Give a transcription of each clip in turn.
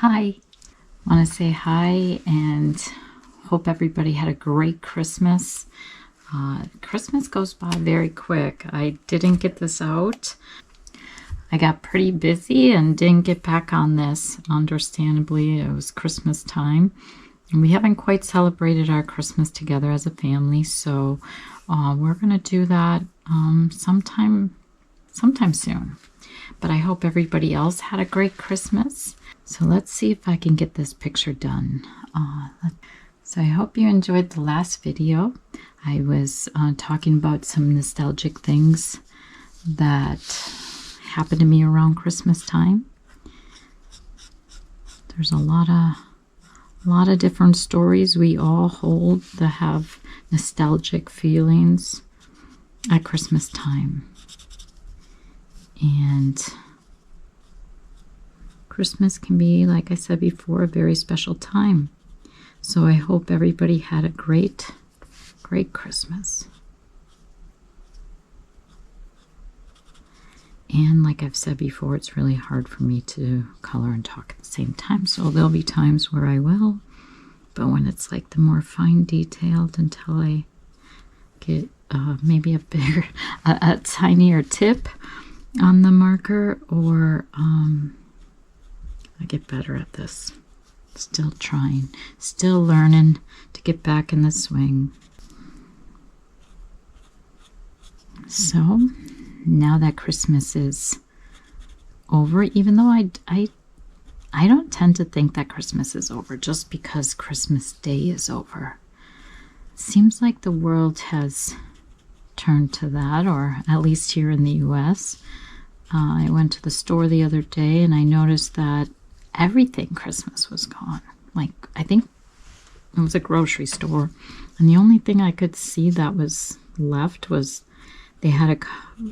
Hi. Want to say hi and hope everybody had a great Christmas. Christmas goes by very quick. I didn't get this out. I got pretty busy and didn't get back on this. Understandably, it was Christmas time. And we haven't quite celebrated our Christmas together as a family, so we're going to do that sometime soon. But I hope everybody else had a great Christmas. So let's see if I can get this picture done. So I hope you enjoyed the last video. I was talking about some nostalgic things that happened to me around Christmas time. There's a lot of different stories we all hold that have nostalgic feelings at Christmas time. And Christmas can be, like I said before, a very special time. So I hope everybody had a great Christmas. And like I've said before, it's really hard for me to color and talk at the same time. So there'll be times where I will. But when it's like the more fine detailed until I get maybe a tinier tip on the marker, or I get better at this. Still trying, still learning to get back in the swing. So now that Christmas is over, even though I don't tend to think that Christmas is over just because Christmas Day is over. Seems like the world has turned to that, or at least here in the US. I went to the store the other day and I noticed that everything Christmas was gone. Like, I think it was a grocery store, and the only thing I could see that was left was they had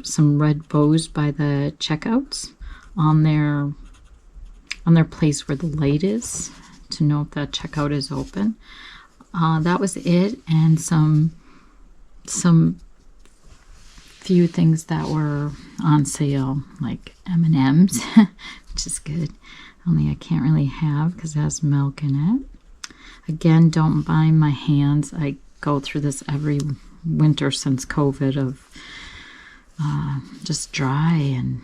some red bows by the checkouts on their place where the light is to know if that checkout is open. That was it, and some few things that were on sale, like M&Ms, which is good. Only I can't really have because it has milk in it. Again, don't mind my hands. I go through this every winter since COVID of just dry, and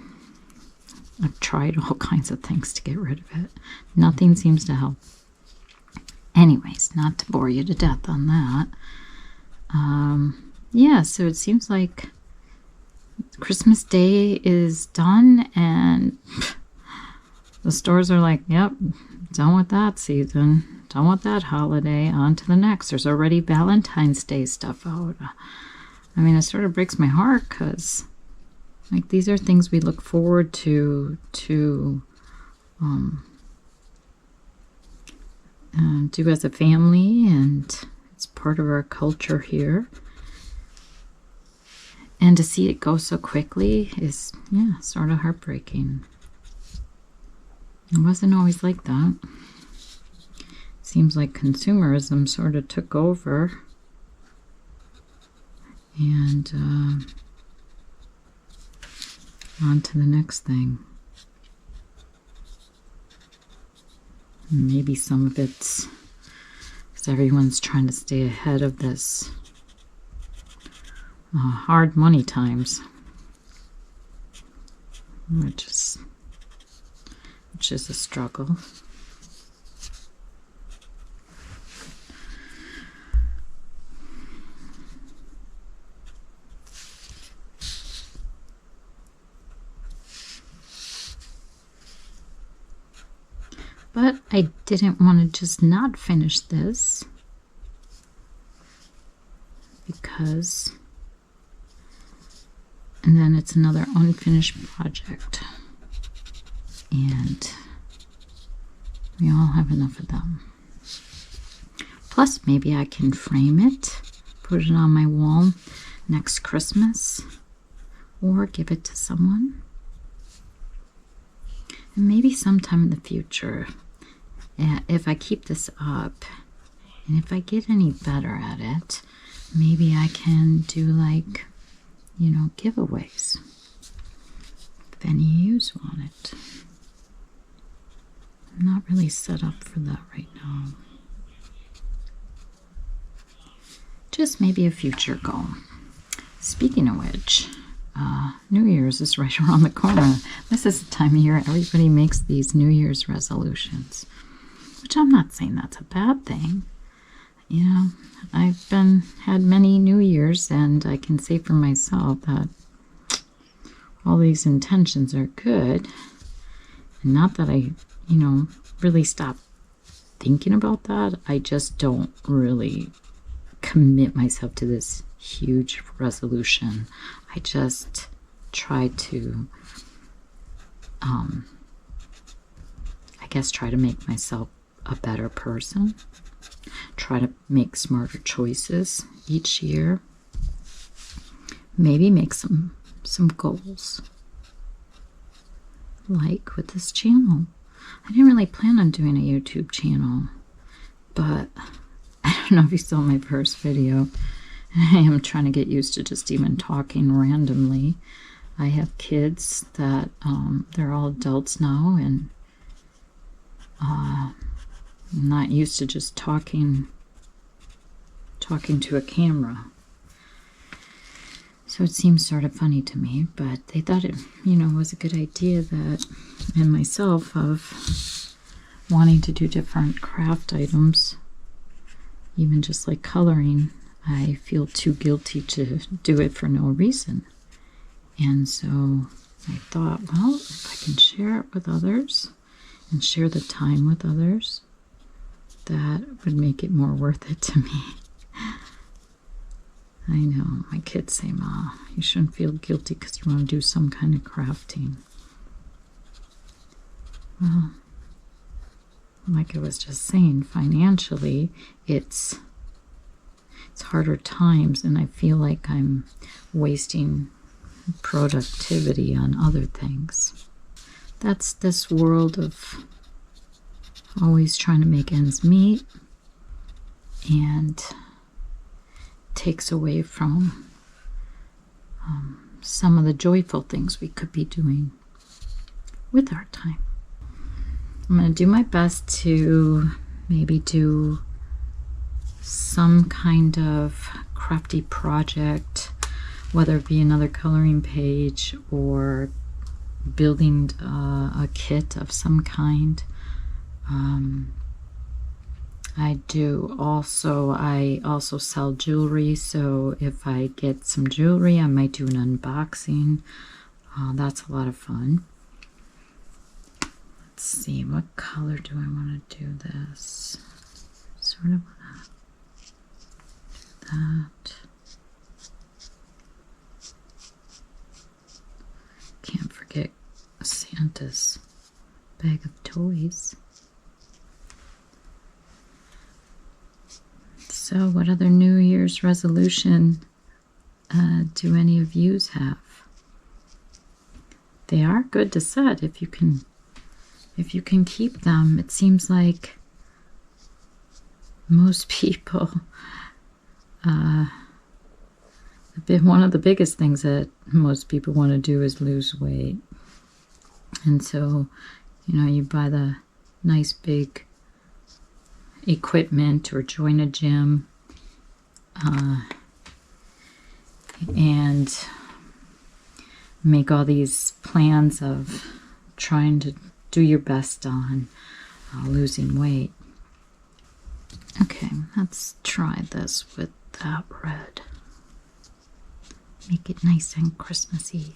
I've tried all kinds of things to get rid of it. Nothing seems to help. Anyways, not to bore you to death on that. Yeah, so it seems like Christmas Day is done, and the stores are like, yep, done with that season, done with that holiday, on to the next. There's already Valentine's Day stuff out. I mean, it sort of breaks my heart because, like, these are things we look forward to do as a family, and it's part of our culture here. And to see it go so quickly is, yeah, sort of heartbreaking. It wasn't always like that. Seems like consumerism sort of took over. And on to the next thing. Maybe some of it's because everyone's trying to stay ahead of this hard money times, which is a struggle. But I didn't want to just not finish this because, and then it's another unfinished project. And we all have enough of them. Plus, maybe I can frame it, put it on my wall next Christmas, or give it to someone. And maybe sometime in the future, if I keep this up, and if I get any better at it, maybe I can do, like, giveaways. If any of you want it. I'm not really really set up for that right now. Just maybe a future goal. Speaking of which, New Year's is right around the corner. This is the time of year everybody makes these New Year's resolutions, which I'm not saying that's a bad thing. You know, I've had many New Year's, and I can say for myself that all these intentions are good. And not that I, really stop thinking about that. I just don't really commit myself to this huge resolution. I just try to, try to make myself a better person. Try to make smarter choices each year. Maybe make some goals. Like with this channel. I didn't really plan on doing a YouTube channel, but I don't know if you saw my first video. I am trying to get used to just even talking randomly. I have kids that they're all adults now, and I'm not used to just talking to a camera. So it seems sort of funny to me, but they thought it, was a good idea that, and myself, of wanting to do different craft items, even just like coloring. I feel too guilty to do it for no reason. And so I thought, well, if I can share it with others and share the time with others, that would make it more worth it to me. I know, my kids say, Ma, you shouldn't feel guilty because you want to do some kind of crafting. Well, like I was just saying, financially, it's harder times, and I feel like I'm wasting productivity on other things. That's this world of always trying to make ends meet, and takes away from some of the joyful things we could be doing with our time. I'm going to do my best to maybe do some kind of crafty project, whether it be another coloring page or building a kit of some kind. I also sell jewelry, so if I get some jewelry, I might do an unboxing. That's a lot of fun. Let's see, what color do I want to do this? Sort of want to do that. Can't forget Santa's bag of toys. So what other New Year's resolution do any of yous have? They are good to set if you can keep them. It seems like most people, one of the biggest things that most people want to do is lose weight. And so, you buy the nice big equipment or join a gym and make all these plans of trying to do your best on losing weight. Okay, let's try this with that red. Make it nice and Christmassy.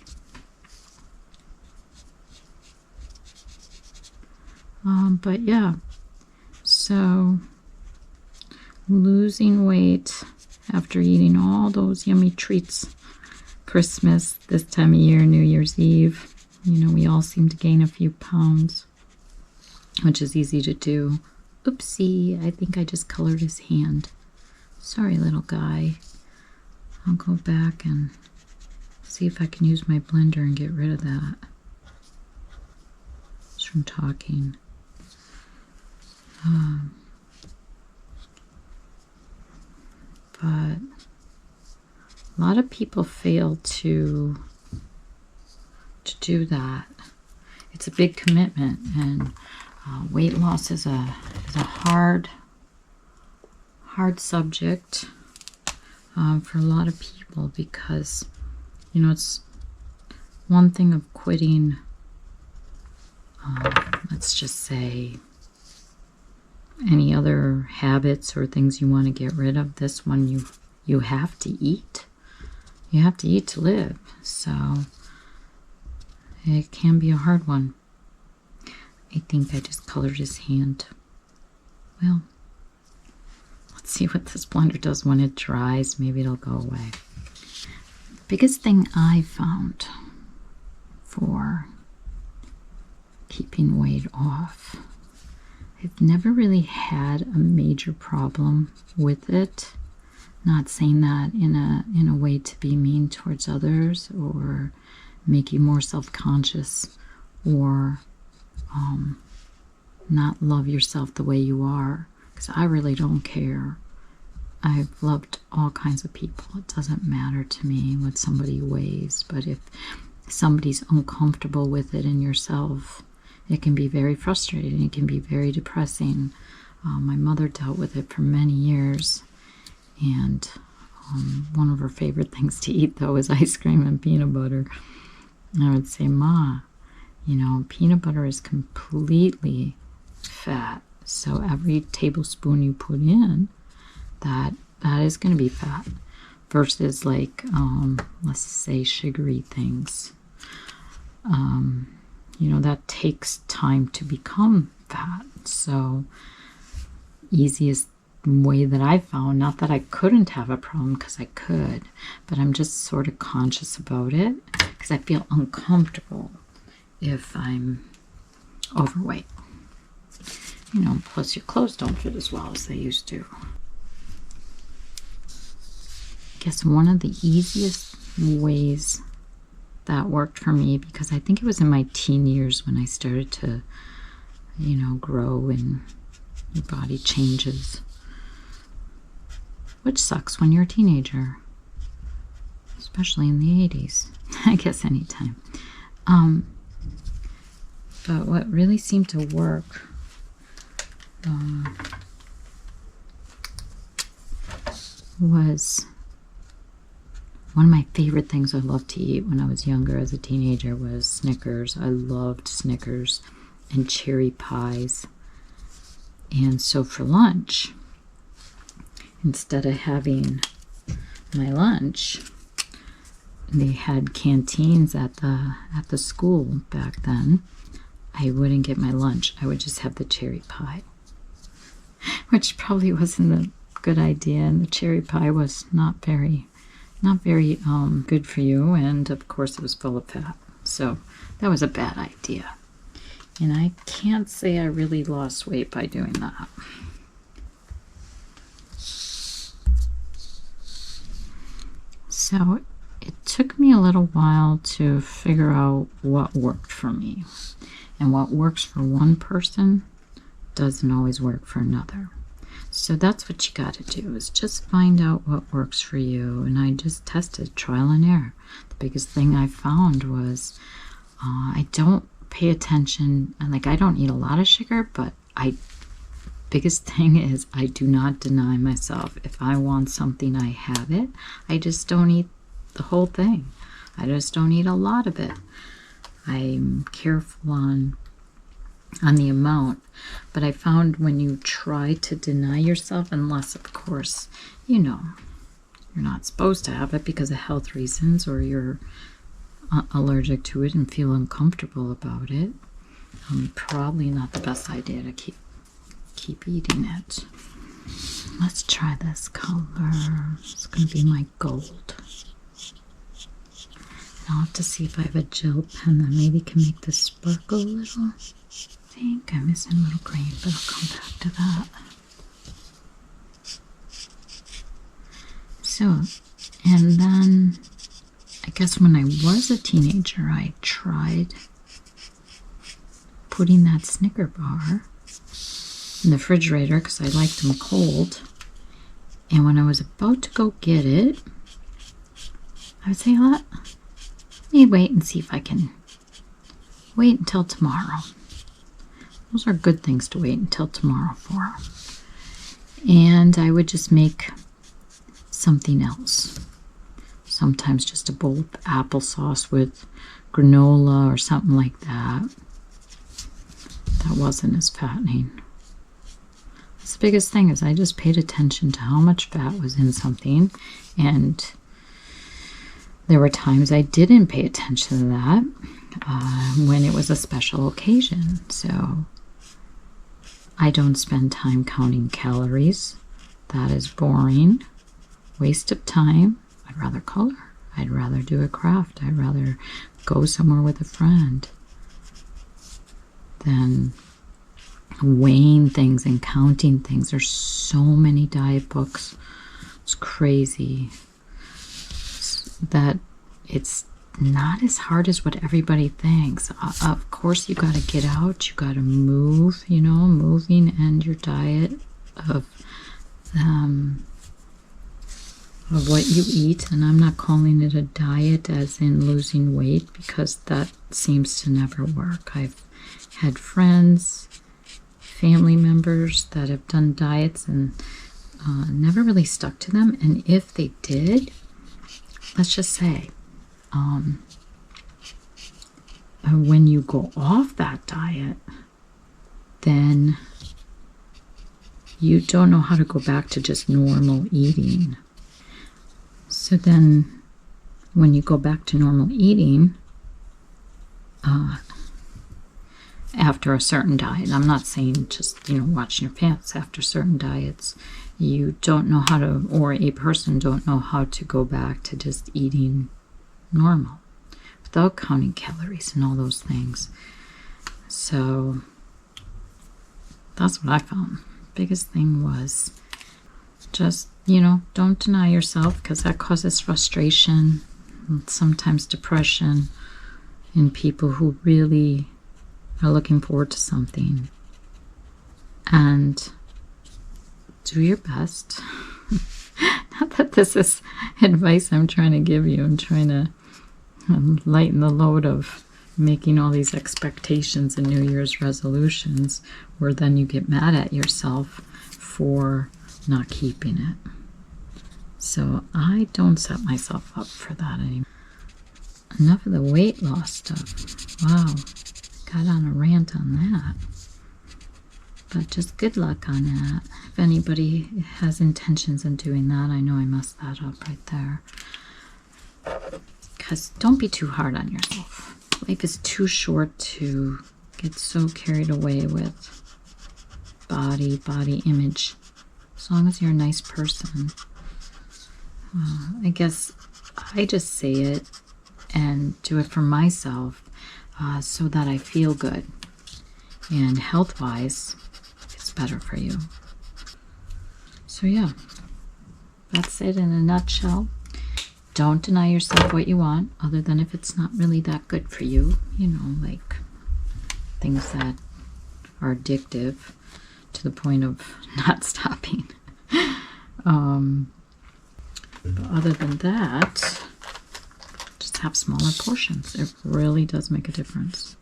But yeah, so losing weight after eating all those yummy treats Christmas, this time of year, New Year's Eve. We all seem to gain a few pounds, which is easy to do. Oopsie, I think I just colored his hand. Sorry, little guy. I'll go back and see if I can use my blender and get rid of that. Just from talking. But a lot of people fail to do that. It's a big commitment, and Weight loss is a hard subject for a lot of people because, you know, it's one thing of quitting, let's just say, any other habits or things you want to get rid of. This one, you have to eat. You have to eat to live. So it can be a hard one. I think I just colored his hand. Well, let's see what this blender does when it dries. Maybe it'll go away. The biggest thing I found for keeping weight off, I've never really had a major problem with it. Not saying that in a way to be mean towards others or make you more self-conscious or not love yourself the way you are, because I really don't care. I've loved all kinds of people. It doesn't matter to me what somebody weighs, but if somebody's uncomfortable with it in yourself, it can be very frustrating. It can be very depressing. My mother dealt with it for many years, and one of her favorite things to eat, though, is ice cream and peanut butter. And I would say, Ma, you know, peanut butter is completely fat. So every tablespoon you put in, that is going to be fat. Versus like, let's say sugary things. You know, that takes time to become fat. So easiest way that I found, not that I couldn't have a problem, because I could, but I'm just sort of conscious about it because I feel uncomfortable if I'm overweight. You know, plus your clothes don't fit as well as they used to. I guess one of the easiest ways that worked for me, because I think it was in my teen years when I started to, you know, grow and your body changes, which sucks when you're a teenager, especially in the 80s. I guess anytime. But what really seemed to work was one of my favorite things I loved to eat when I was younger as a teenager was Snickers. I loved Snickers and cherry pies. And so for lunch, instead of having my lunch, they had canteens at the school back then. I wouldn't get my lunch. I would just have the cherry pie, which probably wasn't a good idea. And the cherry pie was not very good for you. And of course, it was full of fat. So that was a bad idea. And I can't say I really lost weight by doing that. So it took me a little while to figure out what worked for me. And what works for one person doesn't always work for another. So that's what you got to do, is just find out what works for you. And I just tested trial and error. The biggest thing I found was I don't pay attention, and like I don't eat a lot of sugar, but biggest thing is I do not deny myself. If I want something, I have it. I just don't eat the whole thing. I just don't eat a lot of it. I'm careful on the amount, but I found when you try to deny yourself, unless of course, you know, you're not supposed to have it because of health reasons, or you're allergic to it and feel uncomfortable about it, probably not the best idea to keep eating it. Let's try this color. It's going to be my gold. I'll have to see if I have a gel pen that maybe can make this sparkle a little. I think I'm missing a little green, but I'll come back to that. So, and then I guess when I was a teenager, I tried putting that Snicker bar in the refrigerator because I liked them cold. And when I was about to go get it, I would say, let me wait and see if I can wait until tomorrow. Those are good things to wait until tomorrow for. And I would just make something else. Sometimes just a bowl of applesauce with granola or something like that. That wasn't as fattening. That's the biggest thing, is I just paid attention to how much fat was in something, and there were times I didn't pay attention to that when it was a special occasion. So I don't spend time counting calories. That is boring. Waste of time. I'd rather color. I'd rather do a craft. I'd rather go somewhere with a friend than weighing things and counting things. There's so many diet books. It's crazy that it's not as hard as what everybody thinks. Of course, you got to get out. You got to move, you know, moving and your diet of what you eat. And I'm not calling it a diet as in losing weight, because that seems to never work. I've had friends, family members that have done diets and never really stuck to them. And if they did, let's just say, when you go off that diet, then you don't know how to go back to just normal eating. So then when you go back to normal eating, after a certain diet, I'm not saying just, you know, watching your pants, after certain diets, you don't know how to, or a person don't know how to go back to just eating normal without counting calories and all those things. So that's what I found. Biggest thing was just, you know, don't deny yourself, because that causes frustration and sometimes depression in people who really are looking forward to something. And do your best. Not that this is advice I'm trying to give you. I'm trying to lighten the load of making all these expectations and New Year's resolutions, where then you get mad at yourself for not keeping it. So I don't set myself up for that anymore. Enough of the weight loss stuff. Wow, got on a rant on that. But just good luck on that. If anybody has intentions of doing that, I know I messed that up right there. Because don't be too hard on yourself. Life is too short to get so carried away with body image. As long as you're a nice person. I guess I just say it and do it for myself, so that I feel good. And health-wise, it's better for you. So yeah, that's it in a nutshell. Don't deny yourself what you want, other than if it's not really that good for you. You know, like things that are addictive to the point of not stopping. But other than that, just have smaller portions. It really does make a difference.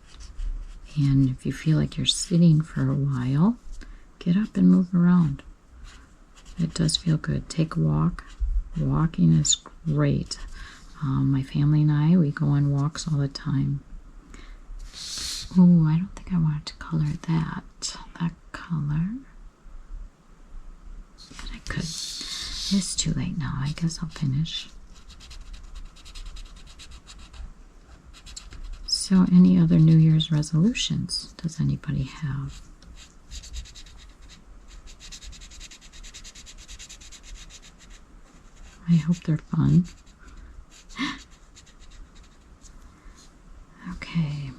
And if you feel like you're sitting for a while, get up and move around. It does feel good. Take a walk. Walking is great. My family and I, we go on walks all the time. Oh, I don't think I wanted to color that color. But I could. It's too late now. I guess I'll finish. So any other New Year's resolutions does anybody have? I hope they're fun. Okay.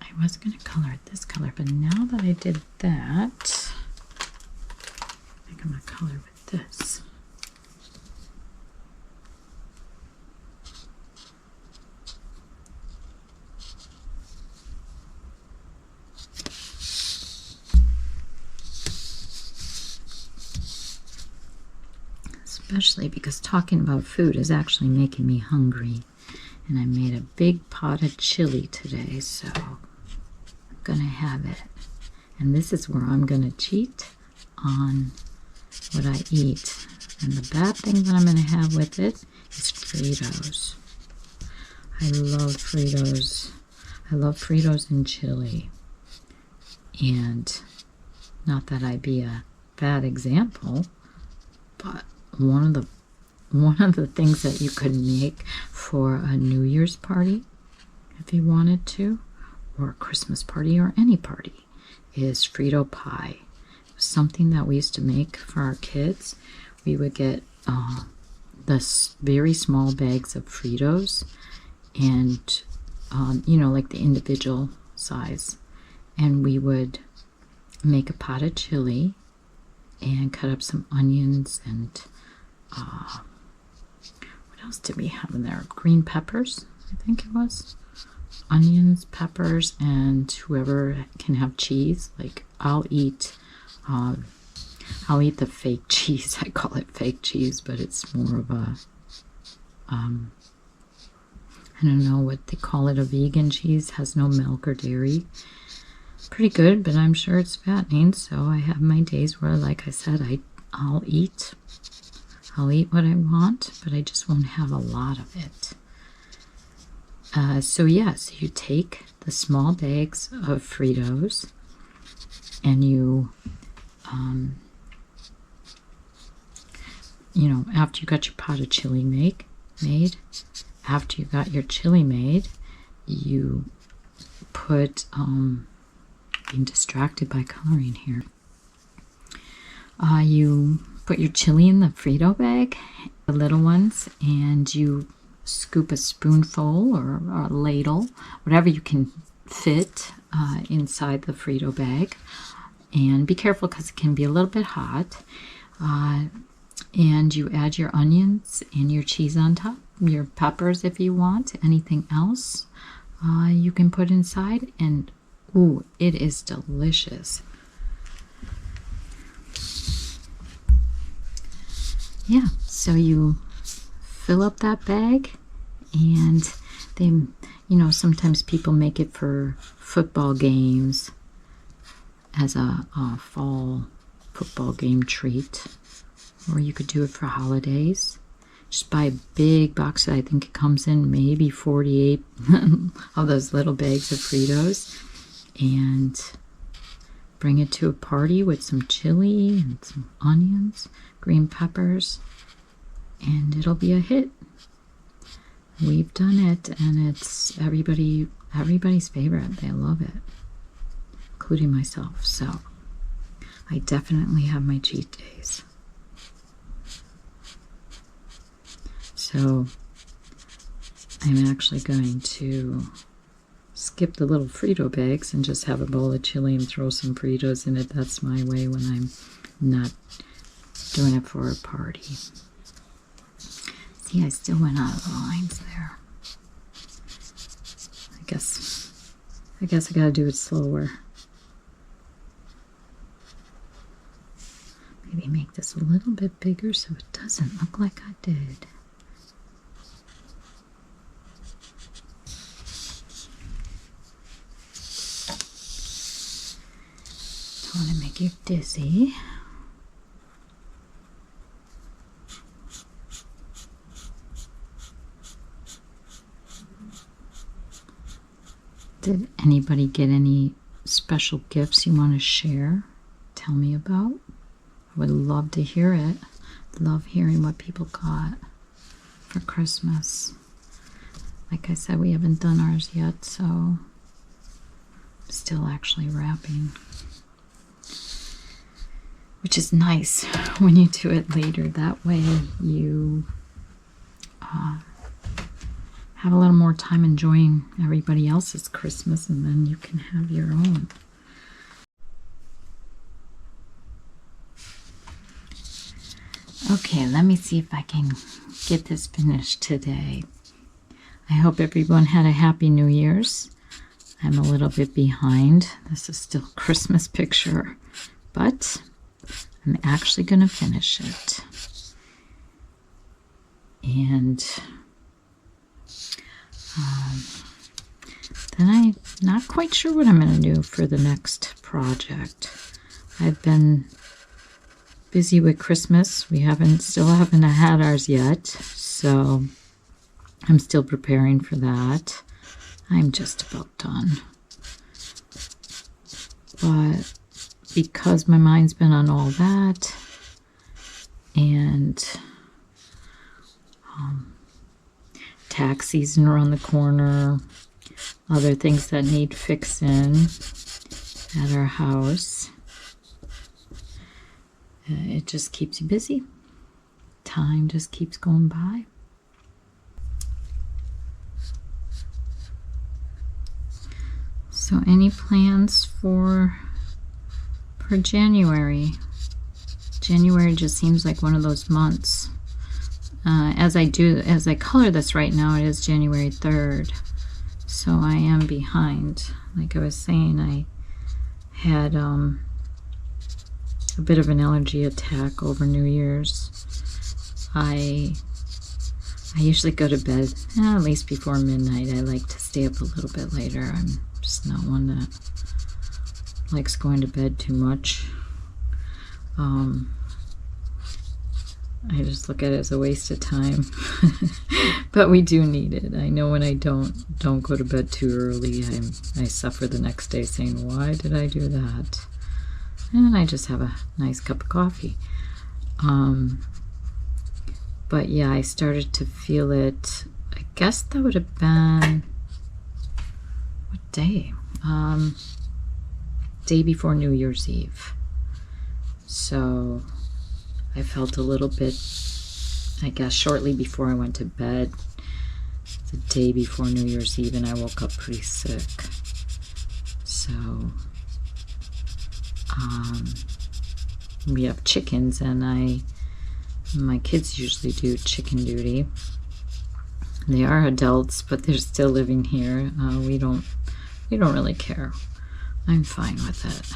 I was going to color it this color, but now that I did that, I think I'm going to color with this. Especially because talking about food is actually making me hungry. And I made a big pot of chili today, so gonna have it. And this is where I'm gonna cheat on what I eat. And the bad thing that I'm gonna have with it is Fritos. I love Fritos. I love Fritos and chili. And not that I be a bad example, but one of the things that you could make for a New Year's party, if you wanted to, or a Christmas party or any party, is Frito pie. It was something that we used to make for our kids. We would get the very small bags of Fritos and, you know, like the individual size. And we would make a pot of chili and cut up some onions and what else did we have in there? Green peppers, I think it was. Onions, peppers, and whoever can have cheese. Like I'll eat the fake cheese. I call it fake cheese, but it's more of a I don't know what they call it, a vegan cheese, has no milk or dairy. Pretty good, but I'm sure it's fattening, so I have my days where, like I said, I'll eat what I want, but I just won't have a lot of it. So yes, you take the small bags of Fritos and you know, after you got your pot of chili made, after you got your chili made, you put, being distracted by coloring here, you put your chili in the Frito bag, the little ones, and you scoop a spoonful or a ladle, whatever you can fit inside the Frito bag. And be careful because it can be a little bit hot. And you add your onions and your cheese on top, your peppers if you want, anything else you can put inside, and ooh, it is delicious. Yeah, so you fill up that bag, and then, you know, sometimes people make it for football games as a fall football game treat, or you could do it for holidays. Just buy a big box. I think it comes in maybe 48 of those little bags of Fritos, and bring it to a party with some chili and some onions, green peppers, and it'll be a hit. We've done it, and it's everybody's favorite. They love it, including myself. So I definitely have my cheat days. So I'm actually going to skip the little Frito bags and just have a bowl of chili and throw some Fritos in it. That's my way when I'm not doing it for a party. See, I still went out of the lines there. I guess I gotta do it slower. Maybe make this a little bit bigger so it doesn't look like I did. Don't want to make you dizzy. Did anybody get any special gifts you want to share? Tell me about. I would love to hear it. Love hearing what people got for Christmas. Like I said, we haven't done ours yet, so I'm still actually wrapping. Which is nice when you do it later. That way you have a little more time enjoying everybody else's Christmas, and then you can have your own. Okay, let me see if I can get this finished today. I hope everyone had a happy New Year's. I'm a little bit behind. This is still a Christmas picture, but I'm actually going to finish it. And then I'm not quite sure what I'm going to do for the next project. I've been busy with Christmas. We still haven't had ours yet, so I'm still preparing for that. I'm just about done. But because my mind's been on all that, and tax season around the corner, other things that need fixing at our house, it just keeps you busy. Time just keeps going by. So any plans for January? January just seems like one of those months. As I color this right now, it is January 3rd. So I am behind. Like I was saying, I had a bit of an allergy attack over New Year's. I usually go to bed at least before midnight. I like to stay up a little bit later. I'm just not one that likes going to bed too much. I just look at it as a waste of time. But we do need it. I know when I don't go to bed too early, I suffer the next day saying, why did I do that? And I just have a nice cup of coffee. But yeah, I started to feel it. I guess that would have been, what day? Day before New Year's Eve. So I felt a little bit, I guess, shortly before I went to bed, the day before New Year's Eve, and I woke up pretty sick. So we have chickens, and my kids usually do chicken duty. They are adults, but they're still living here. We don't really care. I'm fine with it.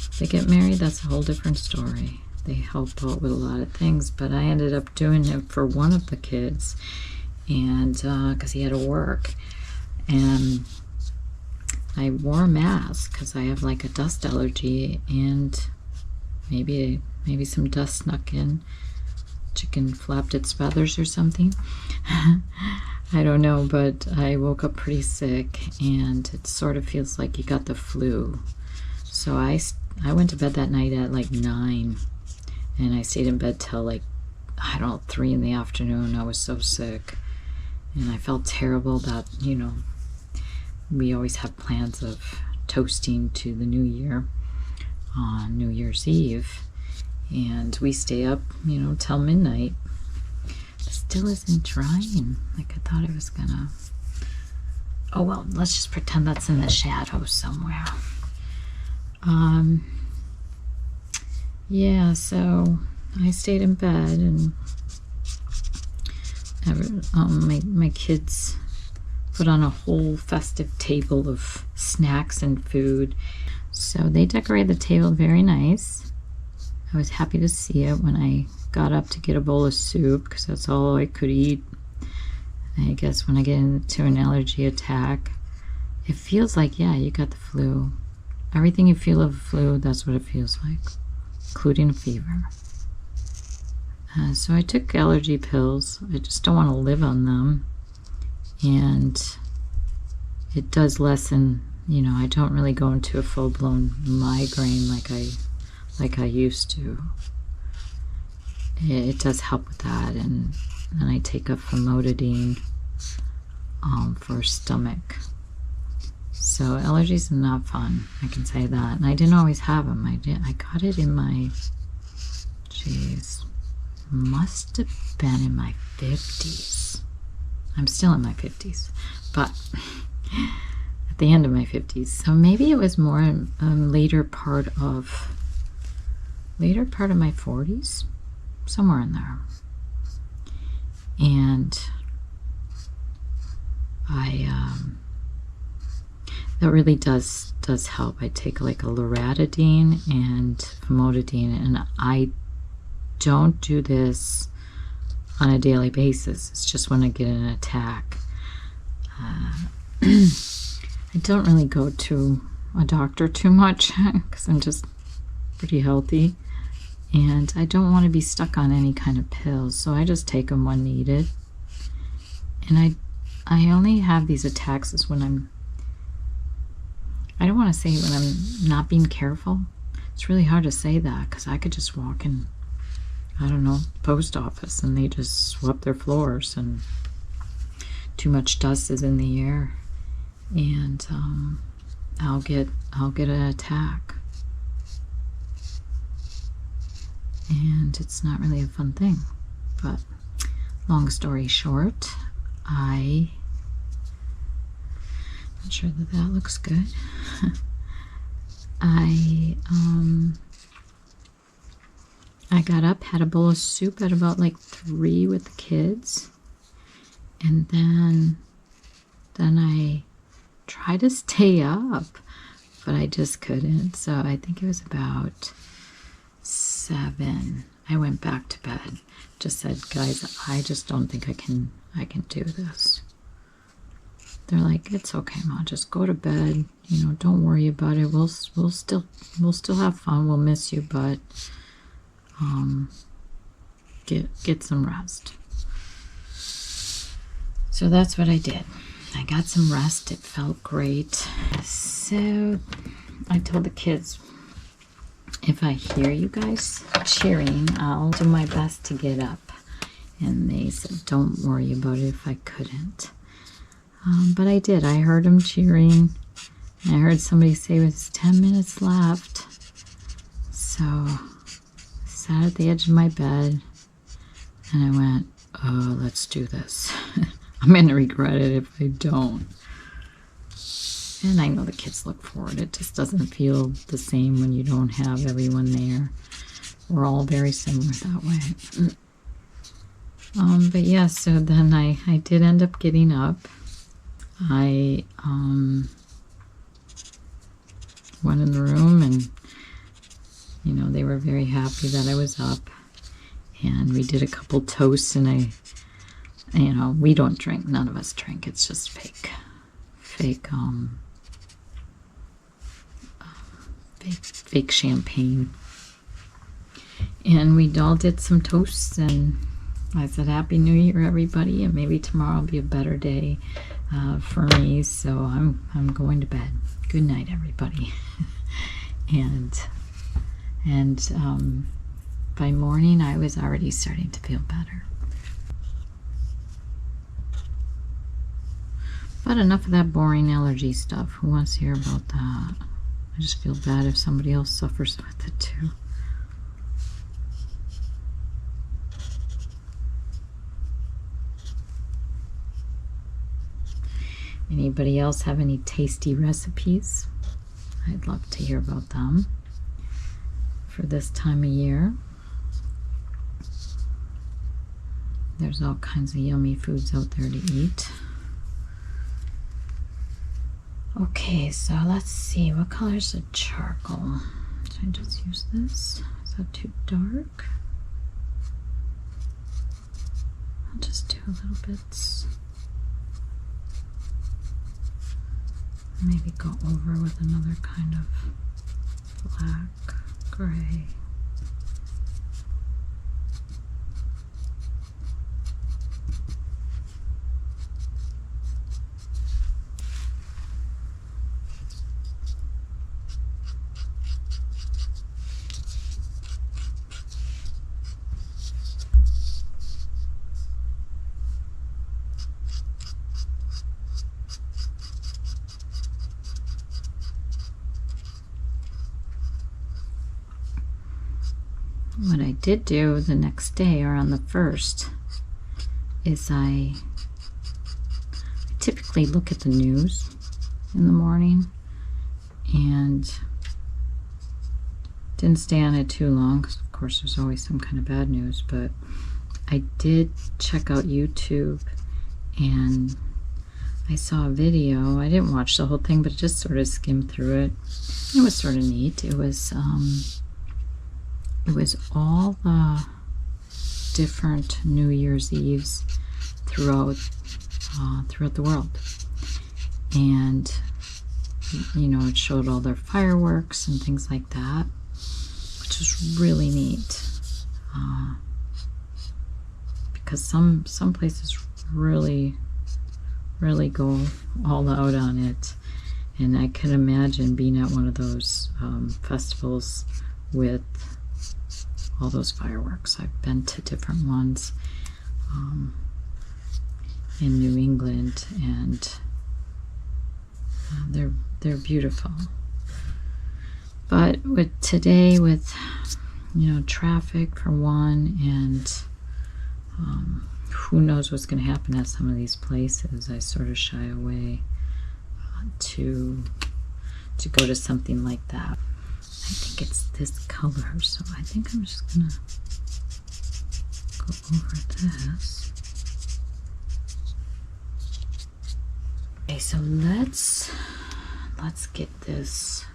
If they get married, that's a whole different story. They help out with a lot of things, but I ended up doing it for one of the kids, and because he had to work, and I wore a mask because I have like a dust allergy, and maybe some dust snuck in. Chicken flapped its feathers or something. I don't know, but I woke up pretty sick, and it sort of feels like you got the flu. So I went to bed that night at like 9, and I stayed in bed till like, I don't know, 3 in the afternoon. I was so sick, and I felt terrible that, we always have plans of toasting to the new year on New Year's Eve, and we stay up, till midnight. It still isn't drying like I thought it was gonna. Oh well, let's just pretend that's in the shadow somewhere. Yeah, so I stayed in bed, and my kids put on a whole festive table of snacks and food. So they decorated the table very nice. I was happy to see it when I got up to get a bowl of soup, because that's all I could eat. I guess when I get into an allergy attack, it feels like, yeah, you got the flu. Everything you feel of the flu, that's what it feels like, including a fever. So I took allergy pills. I just don't want to live on them. And it does lessen, I don't really go into a full-blown migraine like I used to. It does help with that. And then I take a famotidine for stomach. So allergies are not fun, I can say that. And I didn't always have them. I got it in my, must have been in my 50s. I'm still in my 50s, but at the end of my 50s. So maybe it was more later part of my 40s, somewhere in there. And that really does help. I take like a loratadine and famotidine, and I don't do this on a daily basis. It's just when I get an attack. I don't really go to a doctor too much because I'm just pretty healthy, and I don't want to be stuck on any kind of pills, so I just take them when needed. And I only have these attacks is when I don't want to say when I'm not being careful. It's really hard to say that because I could just walk in, I don't know, post office and they just swept their floors and too much dust is in the air, and I'll get an attack, and it's not really a fun thing. But long story short, I'm not sure that looks good. I got up, had a bowl of soup at about like 3 with the kids, and then I tried to stay up, but I just couldn't. So I think it was about 7. I went back to bed. Just said, guys, I just don't think I can do this. They're like, it's okay, Ma, just go to bed. You know, don't worry about it. We'll still have fun. We'll miss you, but get some rest. So that's what I did. I got some rest. It felt great. So I told the kids, if I hear you guys cheering, I'll do my best to get up. And they said, don't worry about it if I couldn't. But I did. I heard them cheering. I heard somebody say it was 10 minutes left. So I sat at the edge of my bed and I went, oh, let's do this. I'm going to regret it if I don't. And I know the kids look forward. It just doesn't feel the same when you don't have everyone there. We're all very similar that way. But yeah, so then I did end up getting up. I went in the room and, you know, they were very happy that I was up. And we did a couple toasts, and you know, we don't drink. None of us drink. It's just fake champagne. And we all did some toasts, and I said, Happy New Year, everybody, and maybe tomorrow will be a better day for me, so I'm going to bed. Good night, everybody. and by morning, I was already starting to feel better. But enough of that boring allergy stuff. Who wants to hear about that? I just feel bad if somebody else suffers with it too. Anybody else have any tasty recipes? I'd love to hear about them for this time of year. There's all kinds of yummy foods out there to eat. Okay, so let's see. What color is the charcoal? Should I just use this? Is that too dark? I'll just do a little bit. Maybe go over with another kind of black, gray. What I did do the next day, or on the 1st, is I typically look at the news in the morning, and didn't stay on it too long because of course there's always some kind of bad news, but I did check out YouTube, and I saw a video. I didn't watch the whole thing, but just sort of skimmed through it. It was sort of neat. It was all the different New Year's Eves throughout the world, and you know, it showed all their fireworks and things like that, which is really neat. Because some places really go all out on it. And I can imagine being at one of those festivals with all those fireworks. I've been to different ones in New England, and they're beautiful. But with today, with you know, traffic for one, and who knows what's going to happen at some of these places, I sort of shy away to go to something like that. I think it's this color, so I think I'm just gonna go over this. Okay, so let's get this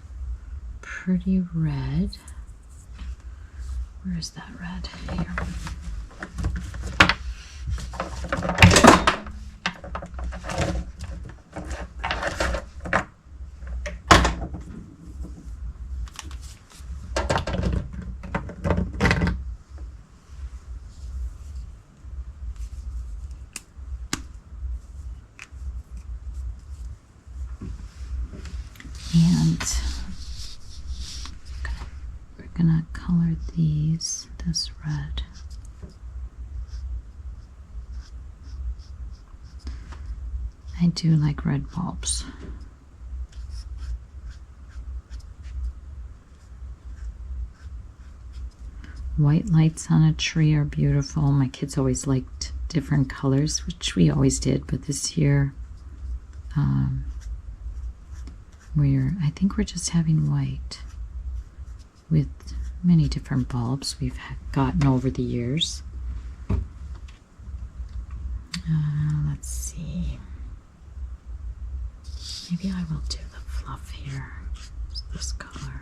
pretty red. Where is that red? Here. And we're gonna color these this red. I do like red bulbs. White lights on a tree are beautiful. My kids always liked different colors, which we always did, but this year I think we're just having white with many different bulbs we've gotten over the years. Let's see. Maybe I will do the fluff here. It's this color.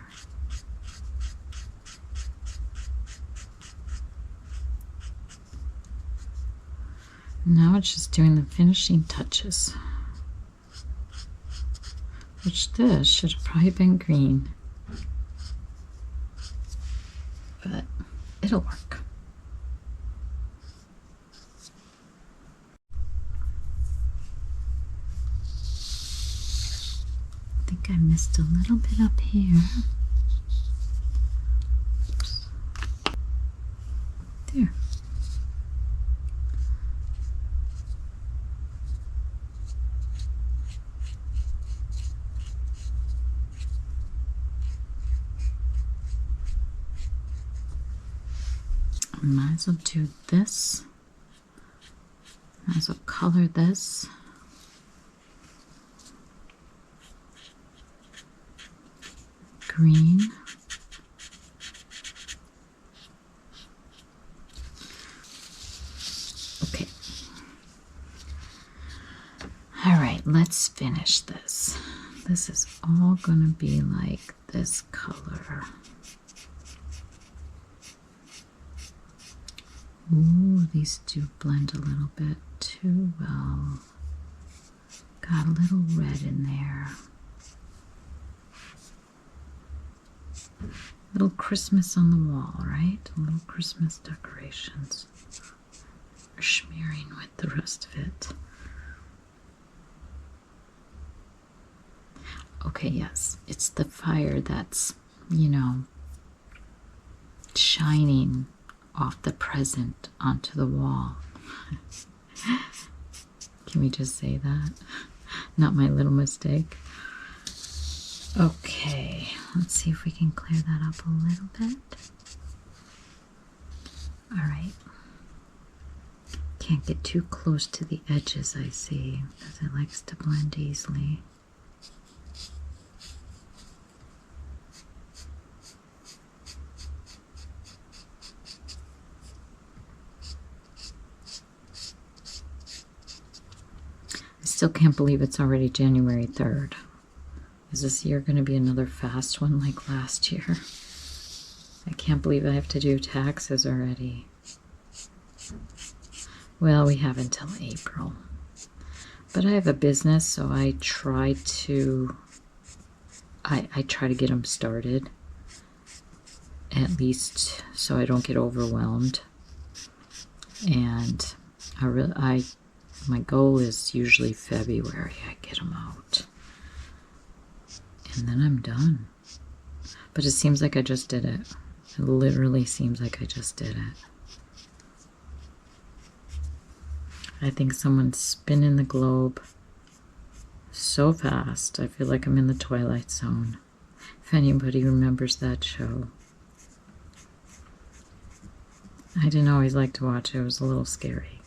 Now it's just doing the finishing touches. Which this should have probably been green. But it'll work. I think I missed a little bit up here. Oops. There. Might as well do this. Might as well color this. Green. Okay. All right, let's finish this. This is all gonna be like this color. Ooh, these do blend a little bit too well. Got a little red in there. Little Christmas on the wall, right? Little Christmas decorations. We're smearing with the rest of it. Okay, yes, it's the fire that's, you know, shining off the present onto the wall. Can we just say that? Not my little mistake. Okay, let's see if we can clear that up a little bit. All right. Can't get too close to the edges, I see, because it likes to blend easily. Still can't believe it's already January 3rd. Is this year going to be another fast one like last year? I can't believe I have to do taxes already. Well, we have until April. But I have a business, so I try to I try to get them started, at least so I don't get overwhelmed. And my goal is usually February. I get them out, and then I'm done. But it seems like I just did it. It literally seems like I just did it. I think someone's spinning the globe so fast. I feel like I'm in the Twilight Zone. If anybody remembers that show. I didn't always like to watch it. It was a little scary.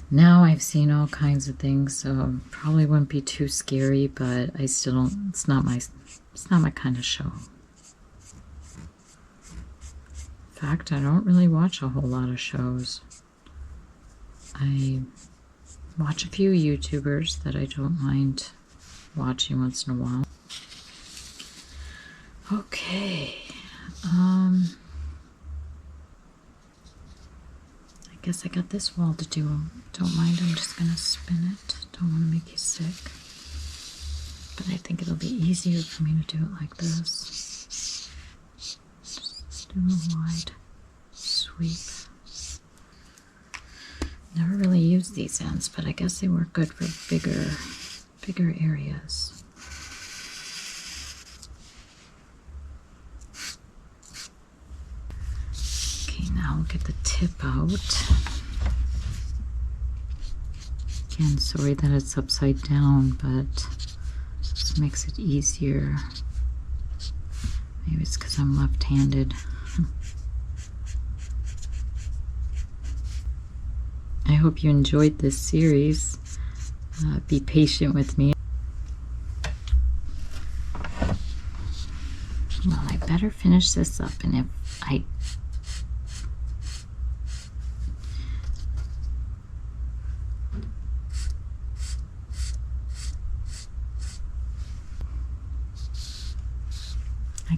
Now I've seen all kinds of things, so it probably wouldn't be too scary, but I still don't, it's not my kind of show. In fact, I don't really watch a whole lot of shows. I watch a few YouTubers that I don't mind watching once in a while. Okay. I guess I got this wall to do. Don't mind, I'm just gonna spin it. Don't want to make you sick. But I think it'll be easier for me to do it like this. Just do a wide sweep. Never really used these ends, but I guess they work good for bigger areas. Okay, now we'll get the tip out. Again, sorry that it's upside down, but this makes it easier. Maybe it's because I'm left-handed. I hope you enjoyed this series. Be patient with me. Well, I better finish this up, and if I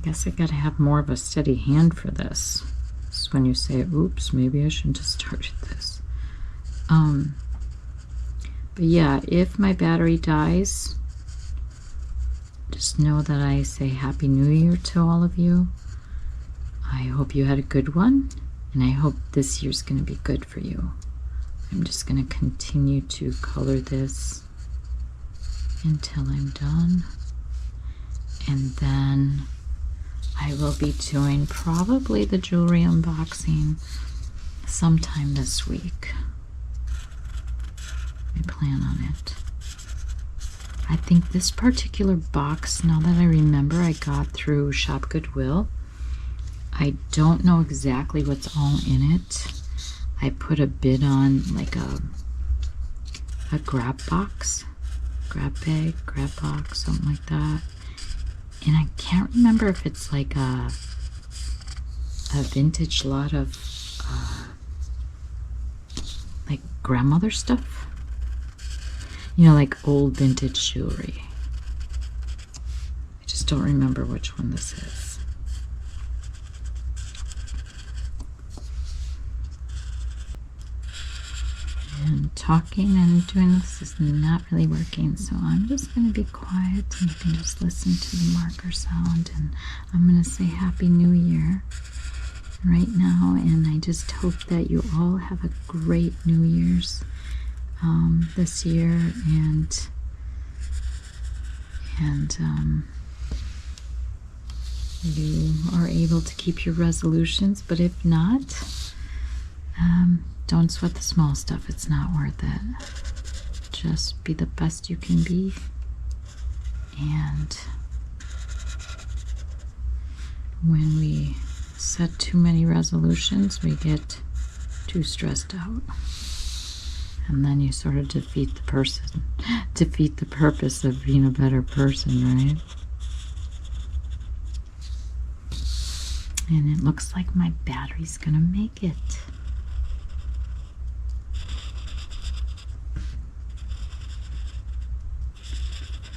guess I gotta have more of a steady hand for this. This is when you say, oops, maybe I shouldn't have started this. But yeah, if my battery dies, just know that I say Happy New Year to all of you. I hope you had a good one, and I hope this year's going to be good for you. I'm just going to continue to color this until I'm done, and then I will be doing probably the jewelry unboxing sometime this week. I plan on it. I think this particular box, now that I remember, I got through Shop Goodwill. I don't know exactly what's all in it. I put a bid on like a grab box, grab bag, grab box, something like that. And I can't remember if it's like a vintage lot of like grandmother stuff. You know, like old vintage jewelry. I just don't remember which one this is. And talking and doing this is not really working, so I'm just going to be quiet and you can just listen to the marker sound, and I'm going to say Happy New Year right now, and I just hope that you all have a great New Year's this year, and you are able to keep your resolutions. But if not, don't sweat the small stuff. It's not worth it. Just be the best you can be, and when we set too many resolutions, we get too stressed out. And then you sort of defeat the purpose of being a better person, right? And it looks like my battery's gonna make it.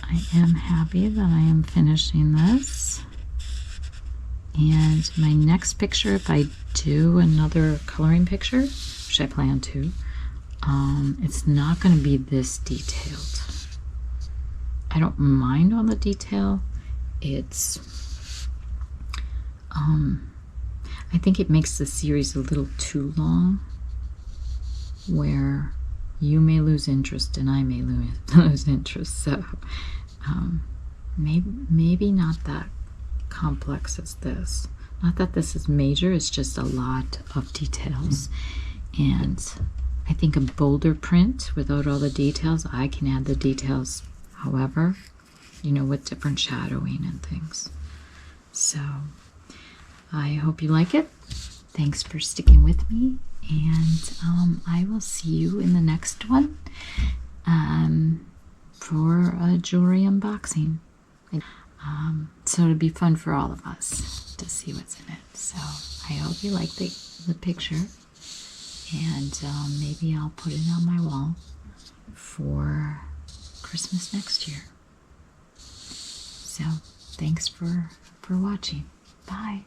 I am happy that I am finishing this. And my next picture, if I do another coloring picture, which I plan to, it's not going to be this detailed. I don't mind all the detail. It's I think it makes the series a little too long, where you may lose interest and I may lose interest. So maybe not that complex as this. Not that this is major, it's just a lot of details. And I think a bolder print without all the details, I can add the details however, you know, with different shadowing and things. So I hope you like it. Thanks for sticking with me, and I will see you in the next one for a jewelry unboxing. So it'll be fun for all of us to see what's in it. So I hope you like the picture, and maybe I'll put it on my wall for Christmas next year. So thanks for watching. Bye.